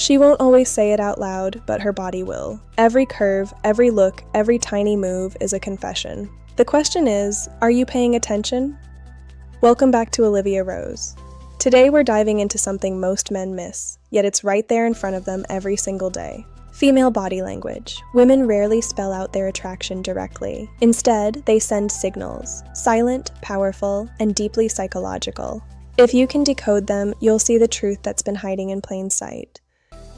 She won't always say it out loud, but her body will. Every curve, every look, every tiny move is a confession. The question is, are you paying attention? Welcome back to Olivia Rose. Today we're diving into something most men miss, yet it's right there in front of them every single day. Female body language. Women rarely spell out their attraction directly. Instead, they send signals, silent, powerful, and deeply psychological. If you can decode them, you'll see the truth that's been hiding in plain sight.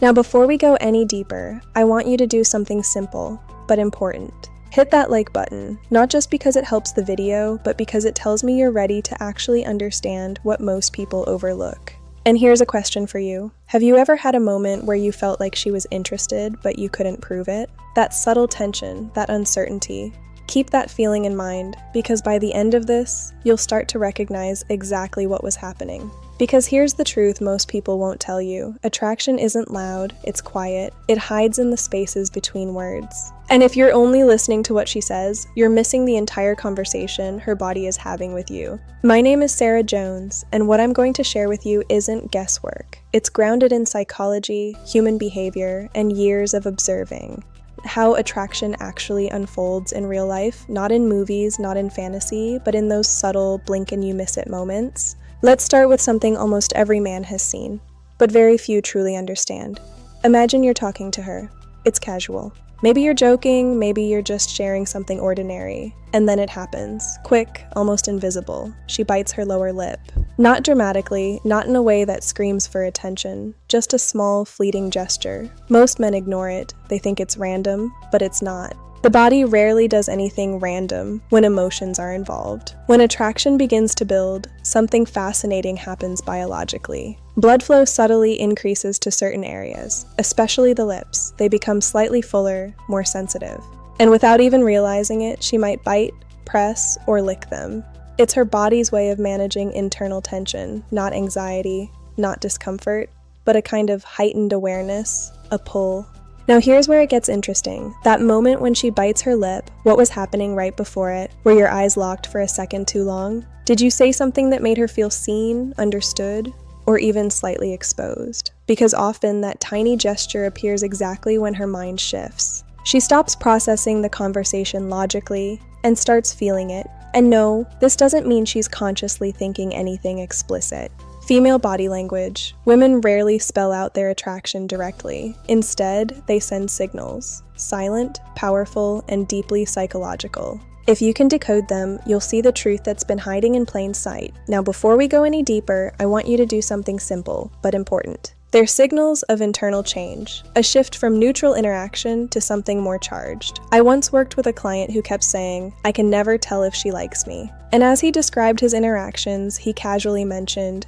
Now, before we go any deeper, I want you to do something simple, but important. Hit that like button, not just because it helps the video, but because it tells me you're ready to actually understand what most people overlook. And here's a question for you. Have you ever had a moment where you felt like she was interested, but you couldn't prove it? That subtle tension, that uncertainty. Keep that feeling in mind, because by the end of this, you'll start to recognize exactly what was happening. Because here's the truth most people won't tell you. Attraction isn't loud, it's quiet. It hides in the spaces between words. And if you're only listening to what she says, you're missing the entire conversation her body is having with you. My name is Sarah Jones, and what I'm going to share with you isn't guesswork. It's grounded in psychology, human behavior, and years of observing how attraction actually unfolds in real life, not in movies, not in fantasy, but in those subtle blink and you miss it moments. Let's start with something almost every man has seen, but very few truly understand. Imagine you're talking to her. It's casual. Maybe you're joking, maybe you're just sharing something ordinary. And then it happens. Quick, almost invisible. She bites her lower lip. Not dramatically, not in a way that screams for attention. Just a small, fleeting gesture. Most men ignore it. They think it's random, but it's not. The body rarely does anything random when emotions are involved. When attraction begins to build, something fascinating happens biologically. Blood flow subtly increases to certain areas, especially the lips. They become slightly fuller, more sensitive. And without even realizing it, she might bite, press, or lick them. It's her body's way of managing internal tension, not anxiety, not discomfort, but a kind of heightened awareness, a pull. Now here's where it gets interesting. That moment when she bites her lip, what was happening right before it? Were your eyes locked for a second too long? Did you say something that made her feel seen, understood, or even slightly exposed? Because often that tiny gesture appears exactly when her mind shifts. She stops processing the conversation logically and starts feeling it. And no, this doesn't mean she's consciously thinking anything explicit. Female body language. Women rarely spell out their attraction directly. Instead, they send signals. Silent, powerful, and deeply psychological. If you can decode them, you'll see the truth that's been hiding in plain sight. Now, before we go any deeper, I want you to do something simple, but important. They're signals of internal change, a shift from neutral interaction to something more charged. I once worked with a client who kept saying, "I can never tell if she likes me." And as he described his interactions, he casually mentioned,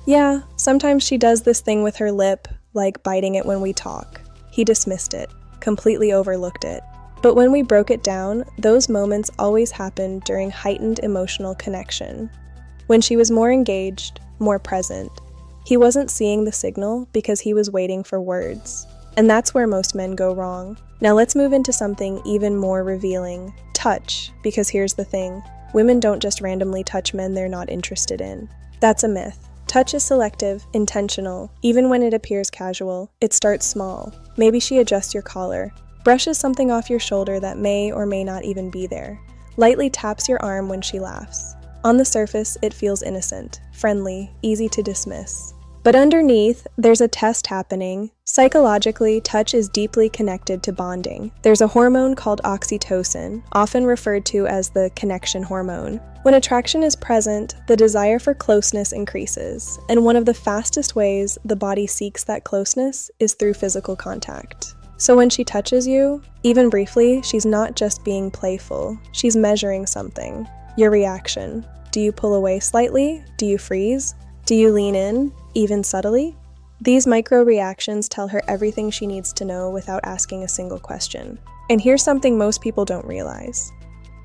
"Yeah, sometimes she does this thing with her lip, like biting it when we talk." He dismissed it, completely overlooked it. But when we broke it down, those moments always happened during heightened emotional connection. When she was more engaged, more present. He wasn't seeing the signal because he was waiting for words. And that's where most men go wrong. Now let's move into something even more revealing. Touch, because here's the thing. Women don't just randomly touch men they're not interested in. That's a myth. Touch is selective, intentional. Even when it appears casual, it starts small. Maybe she adjusts your collar, brushes something off your shoulder that may or may not even be there, lightly taps your arm when she laughs. On the surface, it feels innocent, friendly, easy to dismiss. But underneath, there's a test happening. Psychologically, touch is deeply connected to bonding. There's a hormone called oxytocin, often referred to as the connection hormone. When attraction is present, the desire for closeness increases, and one of the fastest ways the body seeks that closeness is through physical contact. So when she touches you, even briefly, she's not just being playful, she's measuring something. Your reaction. Do you pull away slightly? Do you freeze? Do you lean in, even subtly? These micro reactions tell her everything she needs to know without asking a single question. And here's something most people don't realize.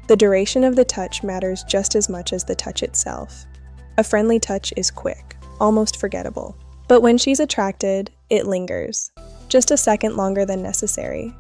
The duration of the touch matters just as much as the touch itself. A friendly touch is quick, almost forgettable. But when she's attracted, it lingers. Just a second longer than necessary.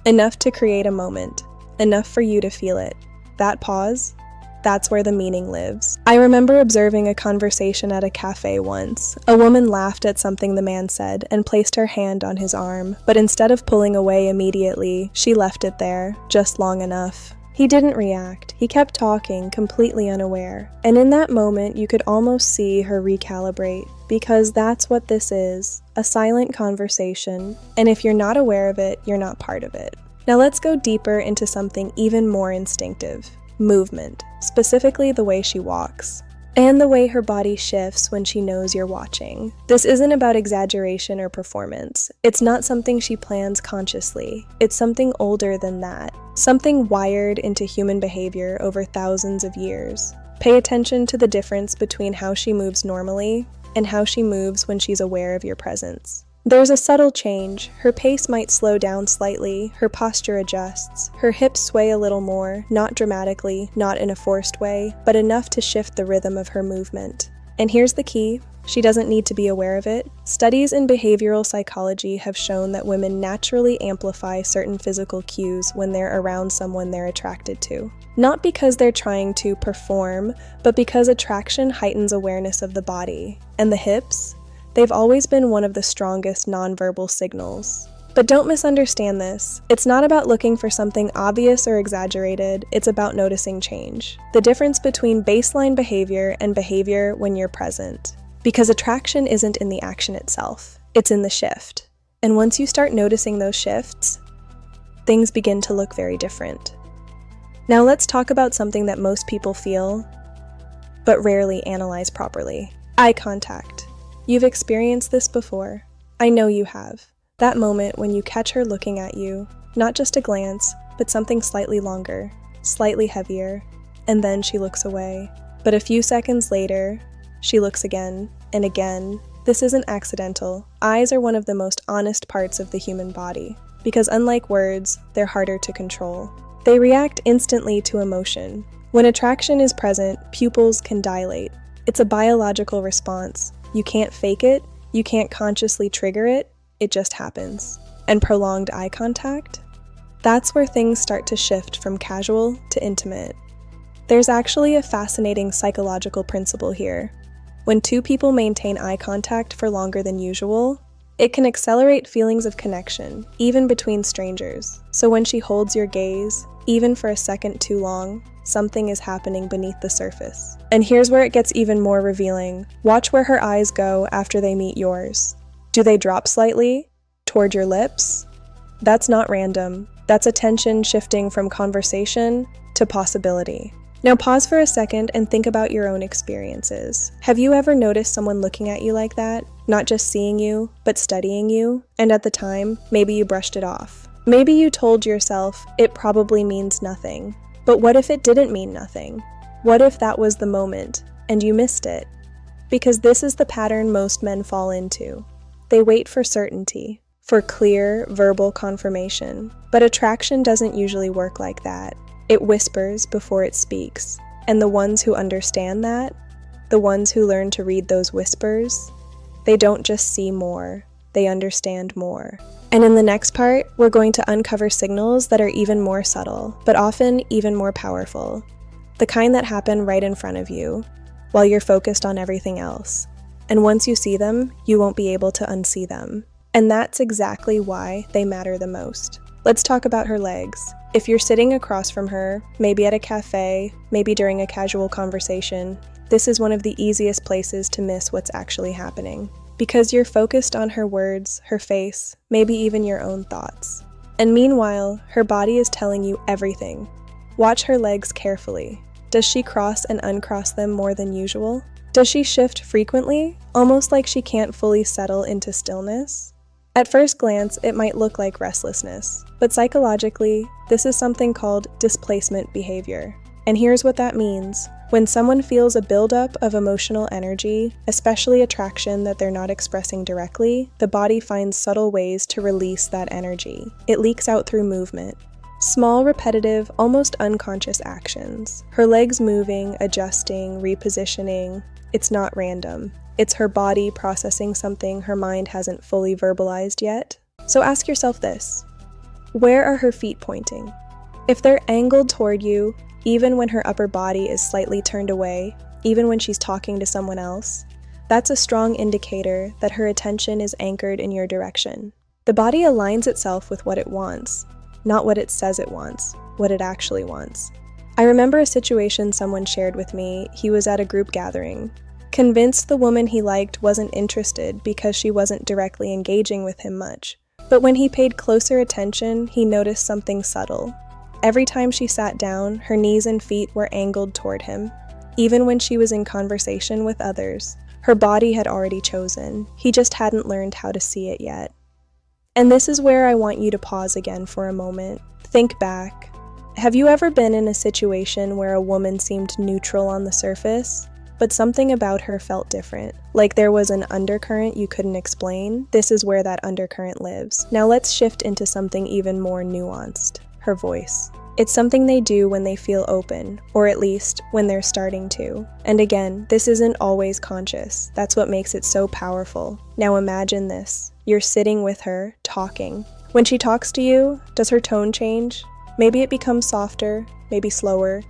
Enough to create a moment. Enough for you to feel it. That pause, That's where the meaning lives. I remember observing a conversation at a cafe once. A woman laughed at something the man said and placed her hand on his arm, but instead of pulling away immediately, she left it there, just long enough. He didn't react. He kept talking, completely unaware. And in that moment, you could almost see her recalibrate, because that's what this is, a silent conversation. And if you're not aware of it, you're not part of it. Now let's go deeper into something even more instinctive, movement, specifically the way she walks. And the way her body shifts when she knows you're watching. This isn't about exaggeration or performance. It's not something she plans consciously. It's something older than that. Something wired into human behavior over thousands of years. Pay attention to the difference between how she moves normally and how she moves when she's aware of your presence. There's a subtle change. Her pace might slow down slightly, her posture adjusts, her hips sway a little more, not dramatically, not in a forced way, but enough to shift the rhythm of her movement. And here's the key, she doesn't need to be aware of it. Studies in behavioral psychology have shown that women naturally amplify certain physical cues when they're around someone they're attracted to. Not because they're trying to perform, but because attraction heightens awareness of the body. And the hips? They've always been one of the strongest nonverbal signals. But don't misunderstand this. It's not about looking for something obvious or exaggerated, it's about noticing change. The difference between baseline behavior and behavior when you're present. Because attraction isn't in the action itself, it's in the shift. And once you start noticing those shifts, things begin to look very different. Now let's talk about something that most people feel, but rarely analyze properly. Eye contact. You've experienced this before. I know you have. That moment when you catch her looking at you, not just a glance, but something slightly longer, slightly heavier, and then she looks away. But a few seconds later, she looks again, and again. This isn't accidental. Eyes are one of the most honest parts of the human body, because unlike words, they're harder to control. They react instantly to emotion. When attraction is present, pupils can dilate. It's a biological response. You can't fake it, you can't consciously trigger it, it just happens. And prolonged eye contact? That's where things start to shift from casual to intimate. There's actually a fascinating psychological principle here. When two people maintain eye contact for longer than usual, it can accelerate feelings of connection, even between strangers. So when she holds your gaze, even for a second too long, something is happening beneath the surface. And here's where it gets even more revealing. Watch where her eyes go after they meet yours. Do they drop slightly? Toward your lips? That's not random. That's attention shifting from conversation to possibility. Now pause for a second and think about your own experiences. Have you ever noticed someone looking at you like that? Not just seeing you, but studying you? And at the time, maybe you brushed it off. Maybe you told yourself, it probably means nothing. But what if it didn't mean nothing? What if that was the moment, and you missed it? Because this is the pattern most men fall into. They wait for certainty, for clear, verbal confirmation. But attraction doesn't usually work like that. It whispers before it speaks. And the ones who understand that, the ones who learn to read those whispers, they don't just see more, they understand more. And in the next part, we're going to uncover signals that are even more subtle, but often even more powerful. The kind that happen right in front of you, while you're focused on everything else. And once you see them, you won't be able to unsee them. And that's exactly why they matter the most. Let's talk about her legs. If you're sitting across from her, maybe at a cafe, maybe during a casual conversation, this is one of the easiest places to miss what's actually happening. Because you're focused on her words, her face, maybe even your own thoughts. And meanwhile, her body is telling you everything. Watch her legs carefully. Does she cross and uncross them more than usual? Does she shift frequently, almost like she can't fully settle into stillness? At first glance, it might look like restlessness, but psychologically, this is something called displacement behavior. And here's what that means. When someone feels a buildup of emotional energy, especially attraction that they're not expressing directly, the body finds subtle ways to release that energy. It leaks out through movement. Small, repetitive, almost unconscious actions. Her legs moving, adjusting, repositioning. It's not random. It's her body processing something her mind hasn't fully verbalized yet. So ask yourself this. Where are her feet pointing? If they're angled toward you, even when her upper body is slightly turned away, even when she's talking to someone else, that's a strong indicator that her attention is anchored in your direction. The body aligns itself with what it wants, not what it says it wants, what it actually wants. I remember a situation someone shared with me. He was at a group gathering, convinced the woman he liked wasn't interested because she wasn't directly engaging with him much. But when he paid closer attention, he noticed something subtle. Every time she sat down, her knees and feet were angled toward him. Even when she was in conversation with others, her body had already chosen. He just hadn't learned how to see it yet. And this is where I want you to pause again for a moment. Think back. Have you ever been in a situation where a woman seemed neutral on the surface, but something about her felt different? Like there was an undercurrent you couldn't explain? This is where that undercurrent lives. Now let's shift into something even more nuanced. Her voice. It's something they do when they feel open, or at least when they're starting to. And again, this isn't always conscious. That's what makes it so powerful. Now imagine this. You're sitting with her, talking. When she talks to you, does her tone change? Maybe it becomes softer, maybe slower.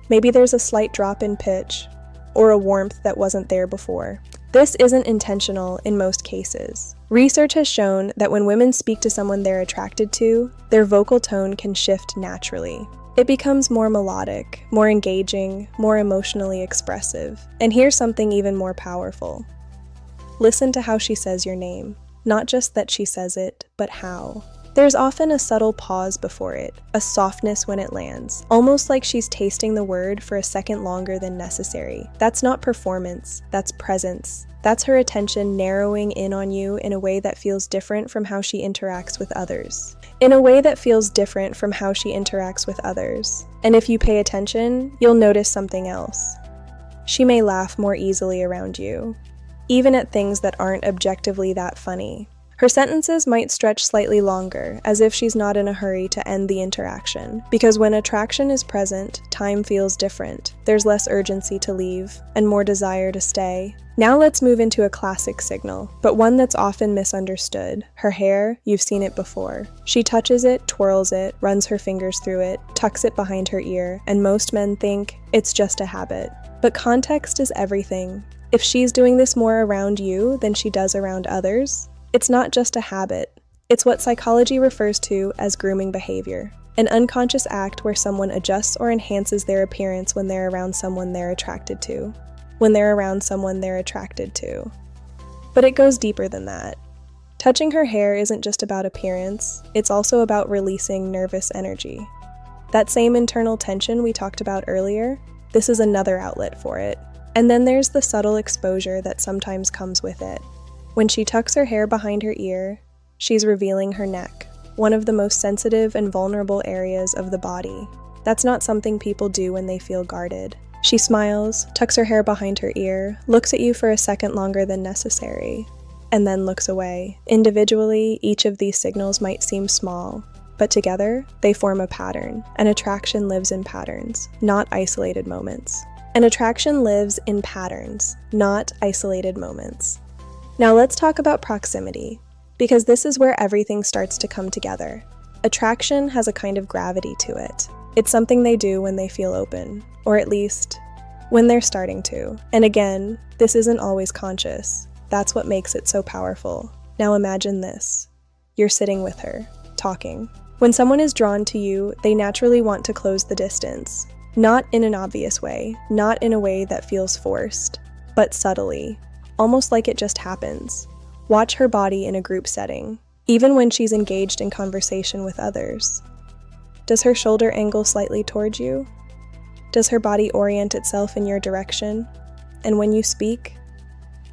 Maybe there's a slight drop in pitch, or a warmth that wasn't there before. This isn't intentional in most cases. Research has shown that when women speak to someone they're attracted to, their vocal tone can shift naturally. It becomes more melodic, more engaging, more emotionally expressive. And here's something even more powerful. Listen to how she says your name. Not just that she says it, but how. There's often a subtle pause before it, a softness when it lands, almost like she's tasting the word for a second longer than necessary. That's not performance, that's presence. That's her attention narrowing in on you in a way that feels different from how she interacts with others. And if you pay attention, you'll notice something else. She may laugh more easily around you, even at things that aren't objectively that funny. Her sentences might stretch slightly longer, as if she's not in a hurry to end the interaction. Because when attraction is present, time feels different. There's less urgency to leave, and more desire to stay. Now let's move into a classic signal, but one that's often misunderstood. Her hair, you've seen it before. She touches it, twirls it, runs her fingers through it, tucks it behind her ear, and most men think it's just a habit. But context is everything. If she's doing this more around you than she does around others, it's not just a habit. It's what psychology refers to as grooming behavior, an unconscious act where someone adjusts or enhances their appearance when they're around someone they're attracted to. But it goes deeper than that. Touching her hair isn't just about appearance, it's also about releasing nervous energy. That same internal tension we talked about earlier, this is another outlet for it. And then there's the subtle exposure that sometimes comes with it. When she tucks her hair behind her ear, she's revealing her neck, one of the most sensitive and vulnerable areas of the body. That's not something people do when they feel guarded. She smiles, tucks her hair behind her ear, looks at you for a second longer than necessary, and then looks away. Individually, each of these signals might seem small, but together, they form a pattern. An attraction lives in patterns, not isolated moments. Now let's talk about proximity, because this is where everything starts to come together. Attraction has a kind of gravity to it. It's something they do when they feel open, or at least, when they're starting to. And again, this isn't always conscious. That's what makes it so powerful. Now imagine this. You're sitting with her, talking. When someone is drawn to you, they naturally want to close the distance. Not in an obvious way, not in a way that feels forced, but subtly. Almost like it just happens. Watch her body in a group setting, even when she's engaged in conversation with others. Does her shoulder angle slightly towards you? Does her body orient itself in your direction? And when you speak,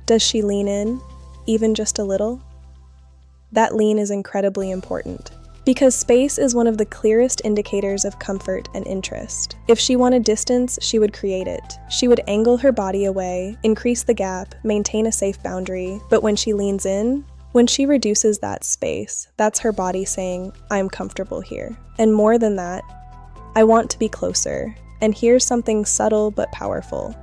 does she lean in, even just a little? That lean is incredibly important. Because space is one of the clearest indicators of comfort and interest. If she wanted distance, she would create it. She would angle her body away, increase the gap, maintain a safe boundary. But when she leans in, when she reduces that space, that's her body saying, I'm comfortable here. And more than that, I want to be closer. And here's something subtle but powerful.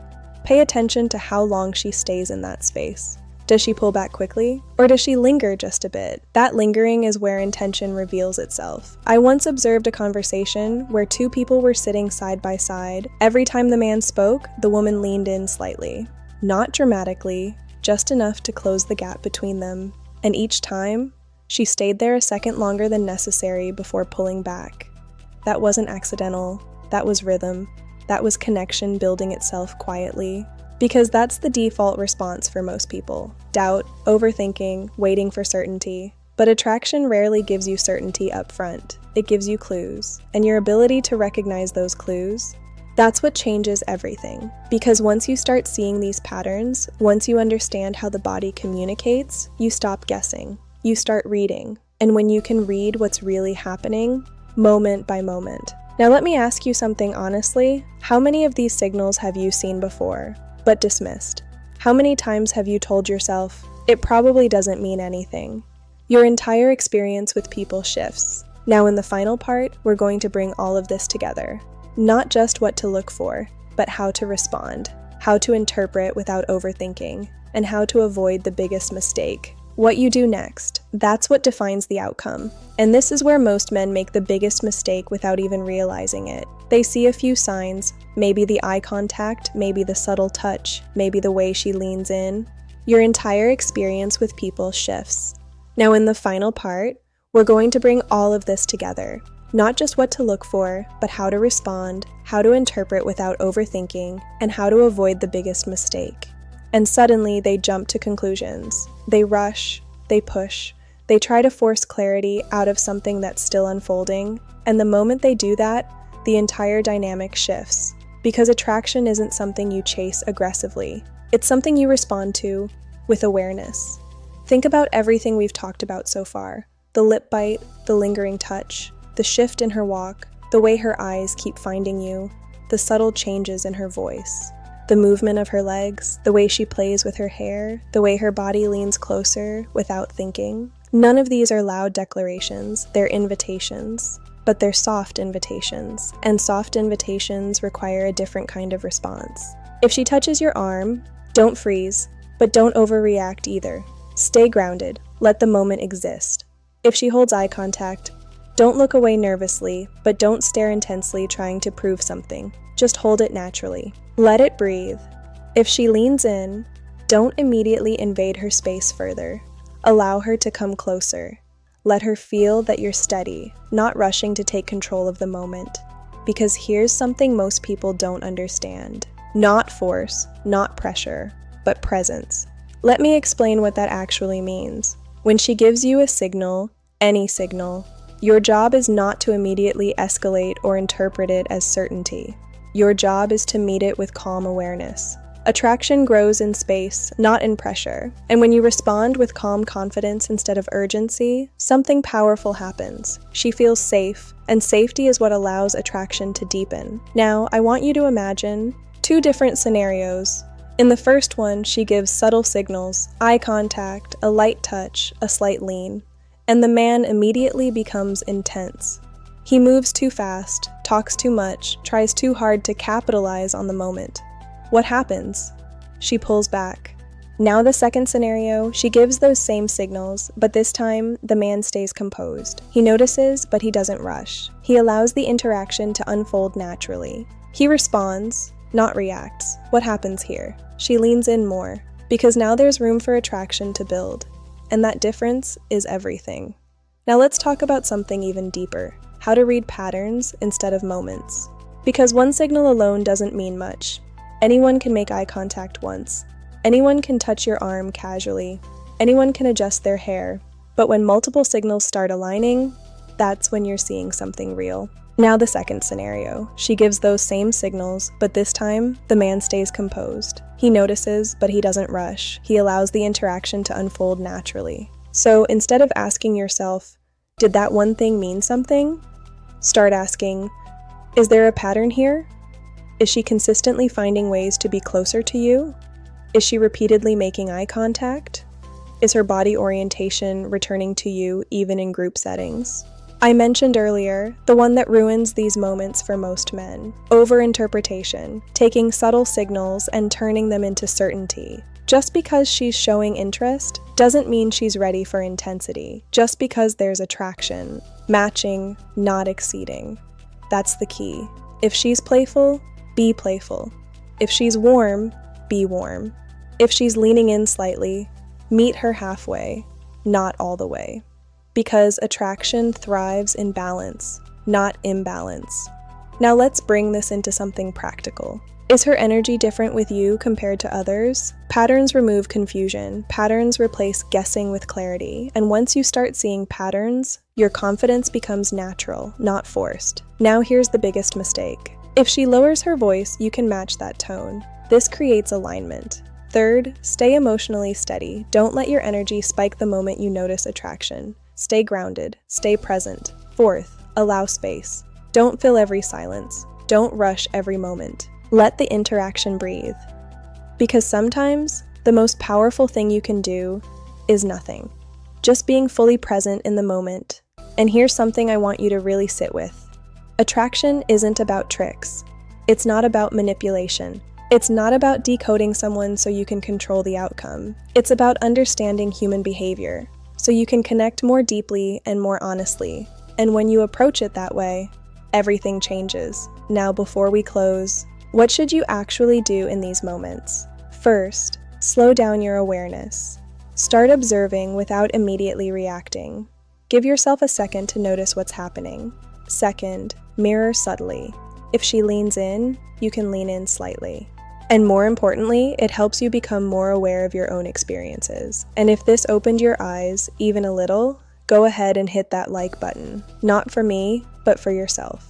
Pay attention to how long she stays in that space. Does she pull back quickly? Or does she linger just a bit? That lingering is where intention reveals itself. I once observed a conversation where two people were sitting side by side. Every time the man spoke, the woman leaned in slightly. Not dramatically, just enough to close the gap between them. And each time, she stayed there a second longer than necessary before pulling back. That wasn't accidental. That was rhythm. That was connection building itself quietly. Because that's the default response for most people. Doubt, overthinking, waiting for certainty. But attraction rarely gives you certainty up front. It gives you clues. And your ability to recognize those clues, that's what changes everything. Because once you start seeing these patterns, once you understand how the body communicates, you stop guessing. You start reading. And when you can read what's really happening, moment by moment. Now let me ask you something honestly. How many of these signals have you seen before, but dismissed? How many times have you told yourself, it probably doesn't mean anything? Your entire experience with people shifts. Now in the final part, we're going to bring all of this together. Not just what to look for, but how to respond, how to interpret without overthinking, and how to avoid the biggest mistake. What you do next, that's what defines the outcome. And this is where most men make the biggest mistake without even realizing it. They see a few signs, maybe the eye contact, maybe the subtle touch, maybe the way she leans in. Your entire experience with people shifts. Now in the final part, we're going to bring all of this together. Not just what to look for, but how to respond, how to interpret without overthinking, and how to avoid the biggest mistake. And suddenly they jump to conclusions. They rush, they push, they try to force clarity out of something that's still unfolding, and the moment they do that, the entire dynamic shifts. Because attraction isn't something you chase aggressively. It's something you respond to with awareness. Think about everything we've talked about so far. The lip bite, the lingering touch, the shift in her walk, the way her eyes keep finding you, the subtle changes in her voice. The movement of her legs, the way she plays with her hair, the way her body leans closer without thinking. None of these are loud declarations, they're invitations. But they're soft invitations, and soft invitations require a different kind of response. If she touches your arm, don't freeze, but don't overreact either. Stay grounded, let the moment exist. If she holds eye contact, don't look away nervously, but don't stare intensely trying to prove something. Just hold it naturally. Let it breathe. If she leans in, don't immediately invade her space further. Allow her to come closer. Let her feel that you're steady, not rushing to take control of the moment. Because here's something most people don't understand. Not force, not pressure, but presence. Let me explain what that actually means. When she gives you a signal, any signal, your job is not to immediately escalate or interpret it as certainty. Your job is to meet it with calm awareness. Attraction grows in space, not in pressure. And when you respond with calm confidence instead of urgency, something powerful happens. She feels safe, and safety is what allows attraction to deepen. Now, I want you to imagine two different scenarios. In the first one, she gives subtle signals, eye contact, a light touch, a slight lean, and the man immediately becomes intense. He moves too fast, talks too much, tries too hard to capitalize on the moment. What happens? She pulls back. Now the second scenario, she gives those same signals, but this time, the man stays composed. He notices, but he doesn't rush. He allows the interaction to unfold naturally. He responds, not reacts. What happens here? She leans in more, because now there's room for attraction to build. And that difference is everything. Now let's talk about something even deeper. How to read patterns instead of moments. Because one signal alone doesn't mean much. Anyone can make eye contact once. Anyone can touch your arm casually. Anyone can adjust their hair. But when multiple signals start aligning, that's when you're seeing something real. Now the second scenario. She gives those same signals, but this time, the man stays composed. He notices, but he doesn't rush. He allows the interaction to unfold naturally. So instead of asking yourself, did that one thing mean something? Start asking, is there a pattern here? Is she consistently finding ways to be closer to you? Is she repeatedly making eye contact? Is her body orientation returning to you even in group settings? I mentioned earlier, the one that ruins these moments for most men. Overinterpretation, taking subtle signals and turning them into certainty. Just because she's showing interest doesn't mean she's ready for intensity. Just because there's attraction, matching, not exceeding. That's the key. If she's playful, be playful. If she's warm, be warm. If she's leaning in slightly, meet her halfway, not all the way. Because attraction thrives in balance, not imbalance. Now let's bring this into something practical. Is her energy different with you compared to others? Patterns remove confusion. Patterns replace guessing with clarity. And once you start seeing patterns, your confidence becomes natural, not forced. Now here's the biggest mistake. If she lowers her voice, you can match that tone. This creates alignment. Third, stay emotionally steady. Don't let your energy spike the moment you notice attraction. Stay grounded. Stay present. Fourth, allow space. Don't fill every silence. Don't rush every moment. Let the interaction breathe. Because sometimes, the most powerful thing you can do is nothing. Just being fully present in the moment. And here's something I want you to really sit with. Attraction isn't about tricks. It's not about manipulation. It's not about decoding someone so you can control the outcome. It's about understanding human behavior, so you can connect more deeply and more honestly. And when you approach it that way, everything changes. Now, before we close, what should you actually do in these moments? First, slow down your awareness. Start observing without immediately reacting. Give yourself a second to notice what's happening. Second, mirror subtly. If she leans in, you can lean in slightly. And more importantly, it helps you become more aware of your own experiences. And if this opened your eyes even a little, go ahead and hit that like button. Not for me, but for yourself.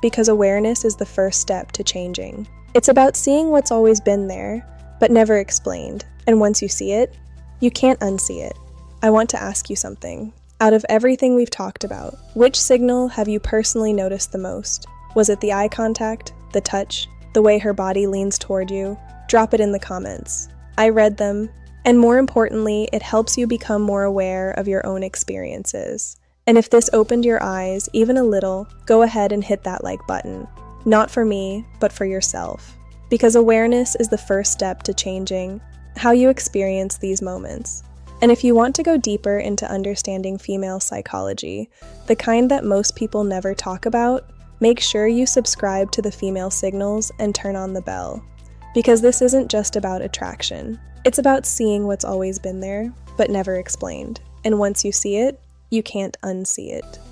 Because awareness is the first step to changing. It's about seeing what's always been there, but never explained. And once you see it, you can't unsee it. I want to ask you something. Out of everything we've talked about, which signal have you personally noticed the most? Was it the eye contact, the touch, the way her body leans toward you? Drop it in the comments. I read them, and more importantly, it helps you become more aware of your own experiences. And if this opened your eyes even a little, go ahead and hit that like button. Not for me, but for yourself. Because awareness is the first step to changing how you experience these moments. And if you want to go deeper into understanding female psychology, the kind that most people never talk about, make sure you subscribe to the Female Signals and turn on the bell. Because this isn't just about attraction. It's about seeing what's always been there, but never explained. And once you see it, you can't unsee it.